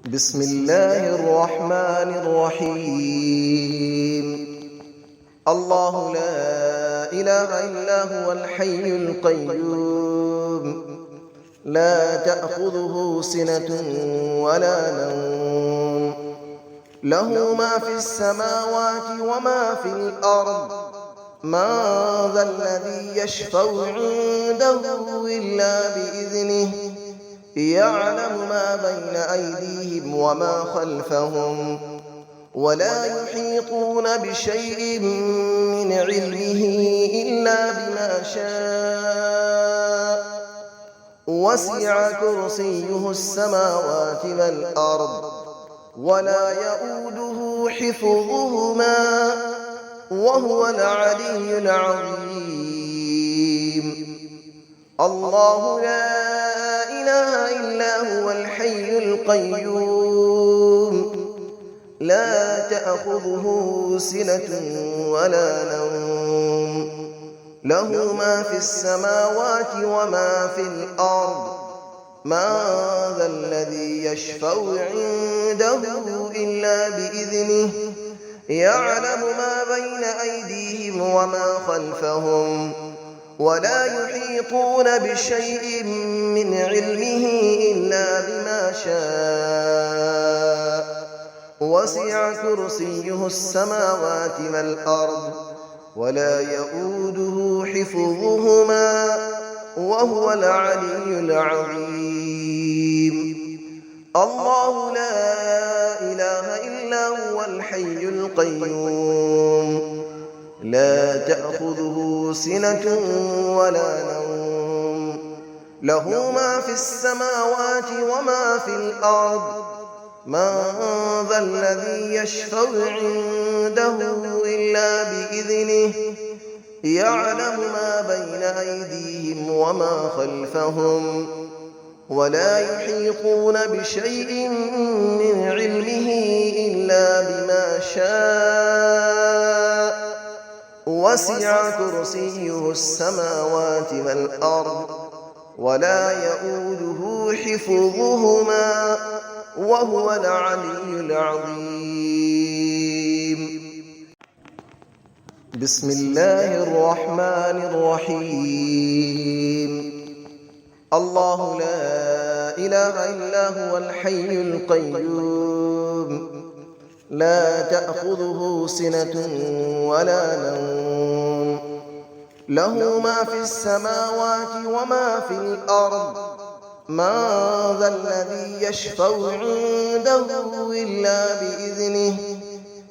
بسم الله الرحمن الرحيم. الله لا إله إلا هو الحي القيوم، لا تأخذه سنة ولا نوم، له ما في السماوات وما في الأرض. من ذا الذي يشفع عنده إلا بإذنه، يعلم ما بين أيديهم وما خلفهم، ولا يحيطون بشيء من علمه إلا بما شاء. وسع كرسيه السماوات والأرض، ولا يؤوده حفظهما، وهو العلي العظيم. الله لا إله إلا هو الحي القيوم، لا تأخذه سنة ولا نوم، له ما في السماوات وما في الأرض. من ذا الذي يشفع عنده إلا بإذنه، يعلم ما بين أيديهم وما خلفهم، ولا يحيطون بشيء من علمه إلا بما شاء. وسع كرسيه السماوات والأرض، ولا يؤوده حفظهما، وهو العلي العظيم. الله لا إله إلا هو الحي القيوم، لا تأخذه سنة ولا نوم، له ما في السماوات وما في الأرض. من ذا الذي يشفع عنده إلا بإذنه، يعلم ما بين أيديهم وما خلفهم، ولا يحيطون بشيء من علمه إلا بما شاء. وسع كرسيه السماوات والأرض، ولا يؤوده حفظهما، وهو العلي العظيم. بسم الله الرحمن الرحيم. الله لا إله إلا هو الحي القيوم، لا تأخذه سنة ولا نوم، له ما في السماوات وما في الأرض. من ذا الذي يشفع عنده إلا بإذنه،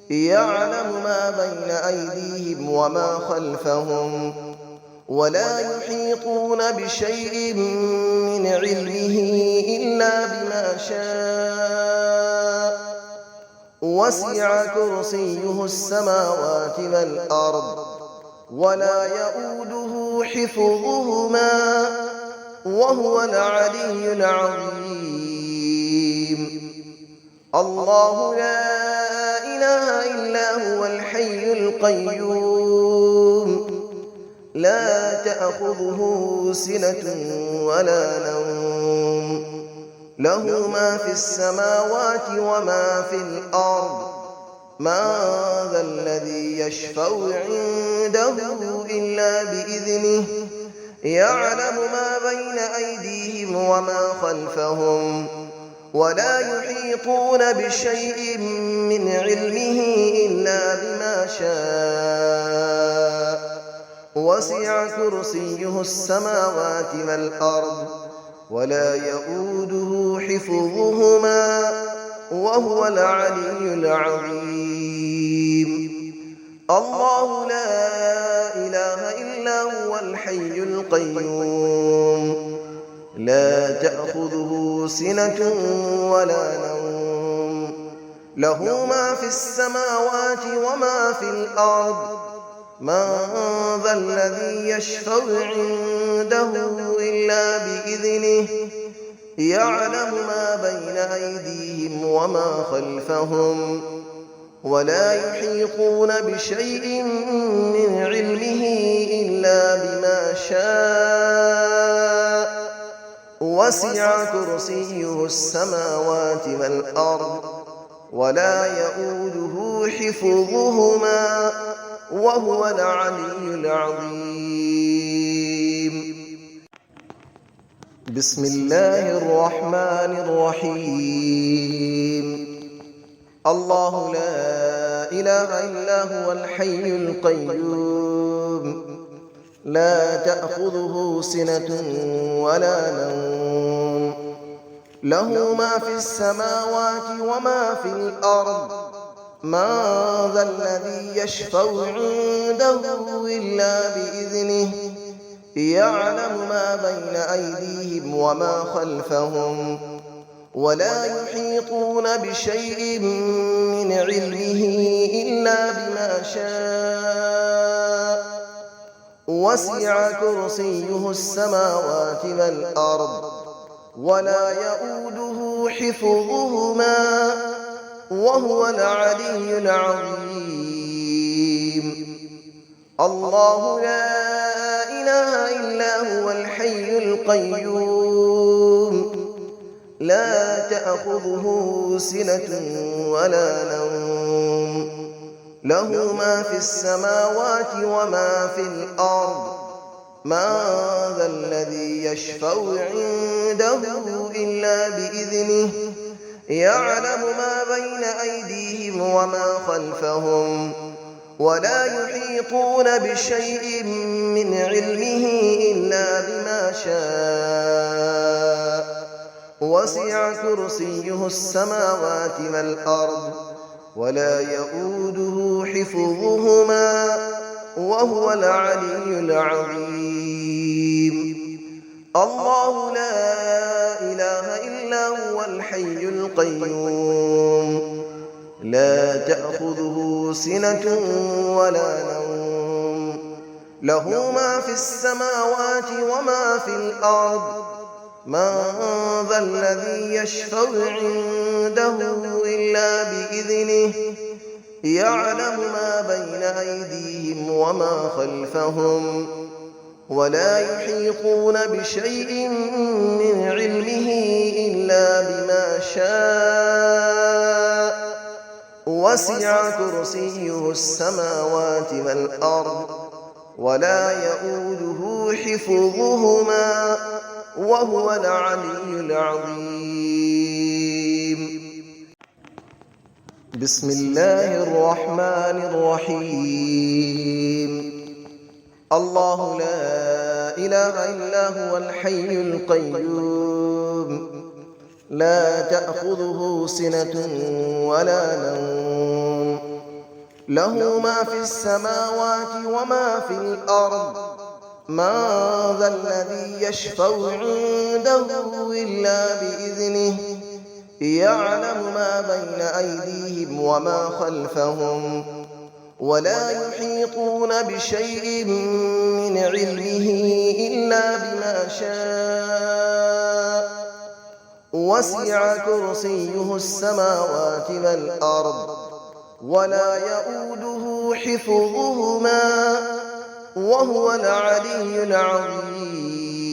يعلم ما بين أيديهم وما خلفهم، ولا يحيطون بشيء من علمه إلا بما شاء. وسع كرسيه السماوات والأرض، ولا يؤوده حفظهما، وهو العلي العظيم. الله لا إله إلا هو الحي القيوم، لا تأخذه سنة ولا نوم، له ما في السماوات وما في الأرض. من ذا الذي يشفع عنده إلا بإذنه، يعلم ما بين أيديهم وما خلفهم، ولا يحيطون بشيء من علمه إلا بما شاء. وسع كرسيه السماوات والأرض، ولا يؤوده حفظهما، وهو العلي العظيم. الله لا إله إلا هو الحي القيوم، لا تأخذه سنة ولا نوم، له ما في السماوات وما في الأرض. من ذا الذي يشفع عنده إلا بإذنه، يعلم ما بين أيديهم وما خلفهم، ولا يحيطون بشيء من علمه إلا بما شاء. وسع كرسيه السماوات والأرض ولا يؤوده حفظهما وهو العلي العظيم. بسم الله الرحمن الرحيم. الله لا إله إلا هو الحي القيوم لا تأخذه سنة ولا نوم له ما في السماوات وما في الأرض من ذا الذي يشفع عنده إلا بإذنه يعلم ما بين أيديهم وما خلفهم ولا يحيطون بشيء من علمه إلا بما شاء وسع كرسيه السماوات والأرض ولا يؤوده حفظهما وهو العلي العظيم. الله لا إله إلا هو الحي القيوم لا تأخذه سنة ولا نوم له ما في السماوات وما في الأرض من ذا الذي يشفع عنده إلا بإذنه يعلم ما بين أيديهم وما خلفهم ولا يحيطون بشيء من علمه إلا بما شاء وسع كرسيه السماوات والأرض ولا يؤوده حفظهما وهو العلي العظيم. الله لا إله إلا هو الحي القيوم لا تأخذه سنة ولا نوم له ما في السماوات وما في الأرض من ذا الذي يشفع عنده إلا بإذنه يعلم ما بين أيديهم وما خلفهم ولا يحيطون بشيء من علمه إلا بما شاء وسع كرسيه السماوات والأرض ولا يؤوده حفظهما وهو العلي العظيم. بسم الله الرحمن الرحيم. الله لا إله إلا هو الحي القيوم لا تأخذه سنة ولا نوم له ما في السماوات وما في الأرض من ذا الذي يشفع عنده إلا بإذنه يعلم ما بين أيديهم وما خلفهم ولا يحيطون بشيء من علمه إلا بما شاء وسع كرسيه السماوات والأرض ولا يؤوده حفظهما وهو العلي العظيم.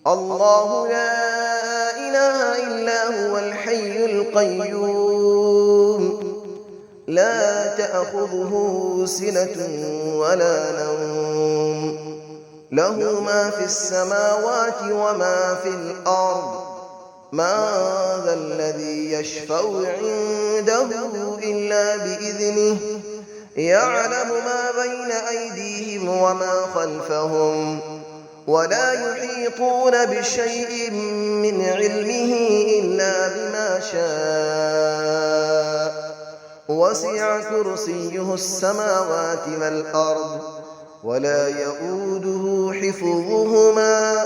الله لا إله إلا هو الحي القيوم لا تأخذه سنة ولا نوم له ما في السماوات وما في الأرض من ذا الذي يشفع عنده إلا بإذنه يعلم ما بين أيديهم وما خلفهم ولا يحيطون بشيء من علمه إلا بما شاء وسع كرسيه السماوات والأرض ولا يؤوده حفظهما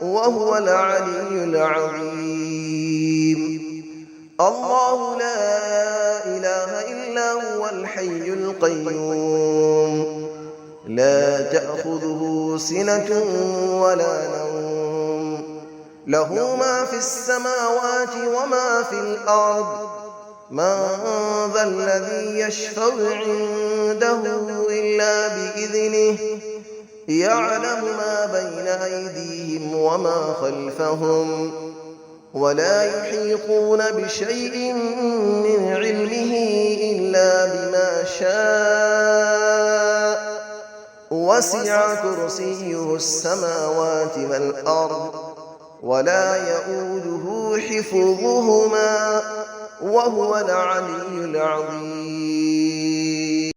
وهو العلي العظيم. الله لا إله إلا هو الحي القيوم لا تأخذه سنة ولا نوم له ما في السماوات وما في الأرض من ذا الذي يشفع عنده إلا بإذنه يعلم ما بين أيديهم وما خلفهم ولا يحيطون بشيء من علمه إلا بما شاء وسع كرسيه السماوات والأرض ولا يئوده حفظهما وهو العلي العظيم